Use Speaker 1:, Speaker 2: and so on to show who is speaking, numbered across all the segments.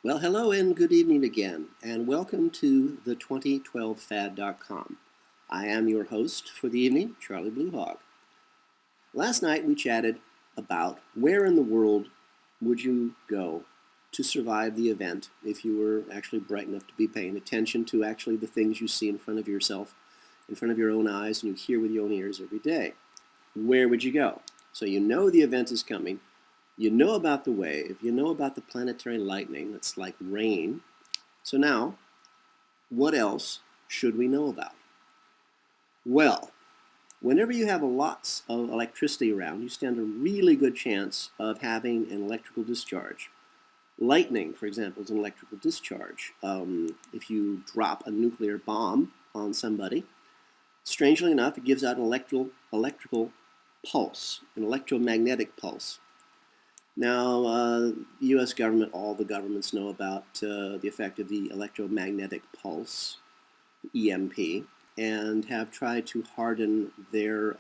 Speaker 1: Well, hello and good evening again, and welcome to the 2012fad.com. I am your host for the evening, Charlie Bluehawk. Last night we chatted about where in the world would you go to survive the event if you were actually bright enough to be paying attention to actually the things you see in front of yourself, in front of your own eyes, and you hear with your own ears every day. Where would you go? So you know the event is coming. You know about the wave, you know about the planetary lightning that's like rain. So now, what else should we know about? Well, whenever you have lots of electricity around, you stand a really good chance of having an electrical discharge. Lightning, for example, is an electrical discharge. If you drop a nuclear bomb on somebody, strangely enough, it gives out an electrical pulse, an electromagnetic pulse. Now, the U.S. government, all the governments know about the effect of the electromagnetic pulse, EMP, and have tried to harden their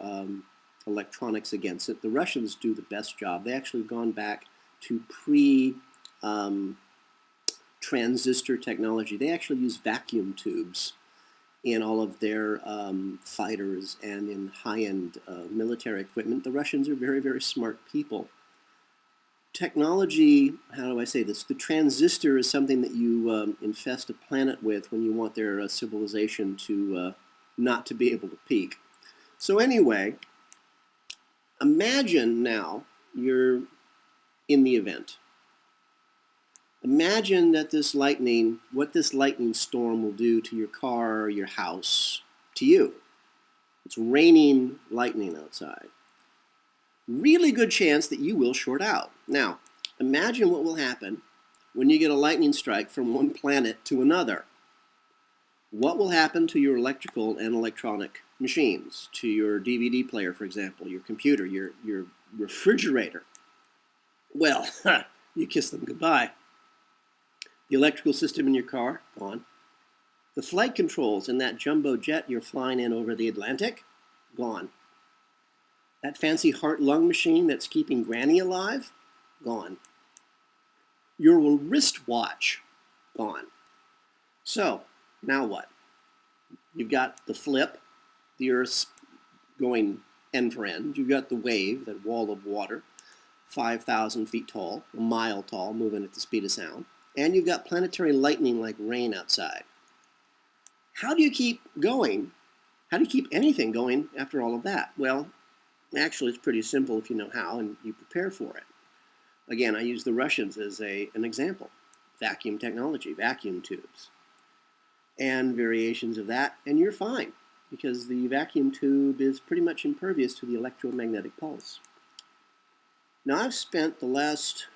Speaker 1: electronics against it. The Russians do the best job. They actually have gone back to pre-transistor technology. They actually use vacuum tubes in all of their fighters and in high-end military equipment. The Russians are very, very smart people. Technology, how do I say this? The transistor is something that you infest a planet with when you want their civilization to not to be able to peak. So anyway, imagine now you're in the event. Imagine that what this lightning storm will do to your car or your house, to you. It's raining lightning outside. Really good chance that you will short out. Now, imagine what will happen when you get a lightning strike from one planet to another. What will happen to your electrical and electronic machines, to your DVD player, for example, your computer, your refrigerator? Well, you kiss them goodbye. The electrical system in your car, gone. The flight controls in that jumbo jet you're flying in over the Atlantic, gone. That fancy heart-lung machine that's keeping Granny alive, gone. Your wristwatch, gone. So, now what? You've got the flip, the Earth's going end for end. You've got the wave, that wall of water, 5,000 feet tall, a mile tall, moving at the speed of sound. And you've got planetary lightning like rain outside. How do you keep going? How do you keep anything going after all of that? Well, actually, it's pretty simple if you know how and you prepare for it. Again, I use the Russians as an example. Vacuum technology, vacuum tubes, and variations of that, and you're fine because the vacuum tube is pretty much impervious to the electromagnetic pulse. Now, I've spent the last,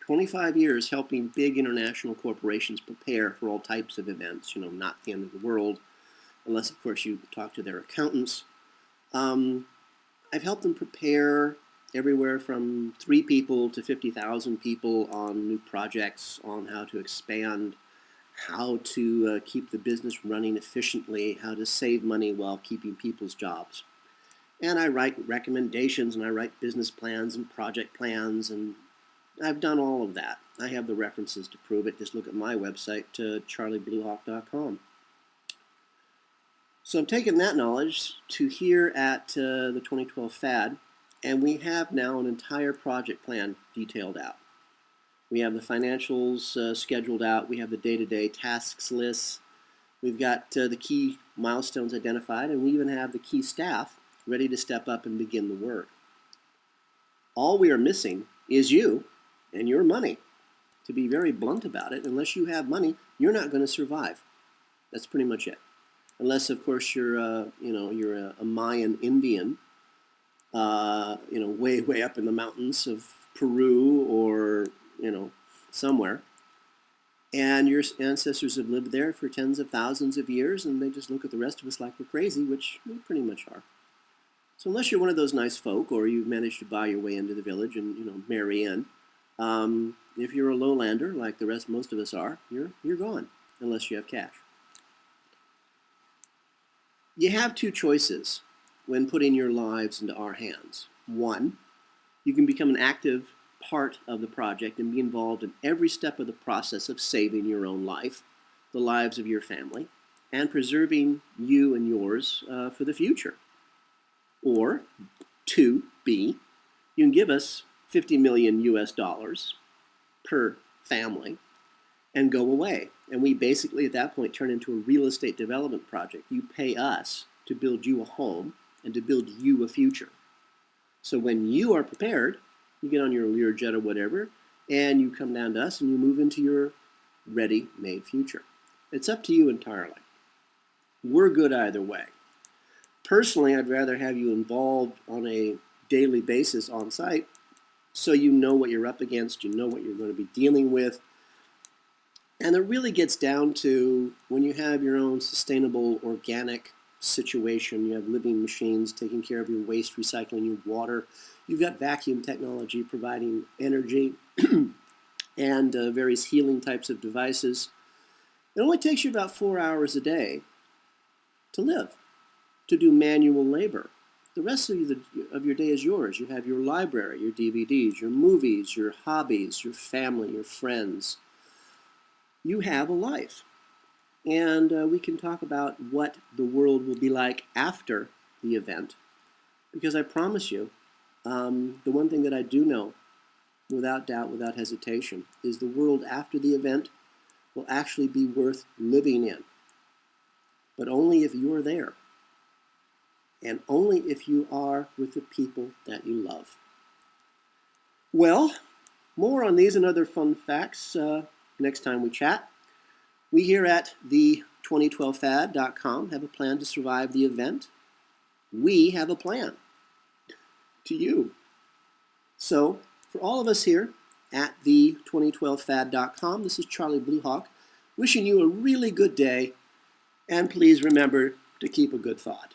Speaker 1: 25 years helping big international corporations prepare for all types of events, not the end of the world, unless, of course, you talk to their accountants. I've helped them prepare everywhere from 3 people to 50,000 people on new projects, on how to expand, how to keep the business running efficiently, how to save money while keeping people's jobs. And I write recommendations, and I write business plans and project plans, and I've done all of that. I have the references to prove it. Just look at my website, charliebluehawk.com. So I'm taking that knowledge to here at the 2012 FAD, and we have now an entire project plan detailed out. We have the financials scheduled out. We have the day-to-day tasks lists. We've got the key milestones identified, and we even have the key staff ready to step up and begin the work. All we are missing is you and your money. To be very blunt about it, unless you have money, you're not going to survive. That's pretty much it. Unless, of course, you're a Mayan Indian, way up in the mountains of Peru or, somewhere. And your ancestors have lived there for tens of thousands of years, and they just look at the rest of us like we're crazy, which we pretty much are. So unless you're one of those nice folk, or you've managed to buy your way into the village and, marry in, if you're a lowlander, like most of us are, you're gone, unless you have cash. You have 2 choices when putting your lives into our hands. One, you can become an active part of the project and be involved in every step of the process of saving your own life, the lives of your family, and preserving you and yours for the future. Or 2B, you can give us 50 million US dollars per family and go away. And we basically at that point turn into a real estate development project. You pay us to build you a home and to build you a future. So when you are prepared, you get on your Learjet or whatever, and you come down to us and you move into your ready-made future. It's up to you entirely. We're good either way. Personally, I'd rather have you involved on a daily basis on site so you know what you're up against, you know what you're going to be dealing with. And it really gets down to when you have your own sustainable organic situation, you have living machines taking care of your waste, recycling your water, you've got vacuum technology providing energy and various healing types of devices. It only takes you about 4 hours a day to live, to do manual labor. The rest of your day is yours. You have your library, your DVDs, your movies, your hobbies, your family, your friends. You have a life. And we can talk about what the world will be like after the event. Because I promise you, the one thing that I do know, without doubt, without hesitation, is the world after the event will actually be worth living in. But only if you're there. And only if you are with the people that you love. Well, more on these and other fun facts next time we chat. We here at the2012fad.com have a plan to survive the event. We have a plan to you. So, for all of us here at the2012fad.com, this is Charlie Bluehawk, wishing you a really good day, and please remember to keep a good thought.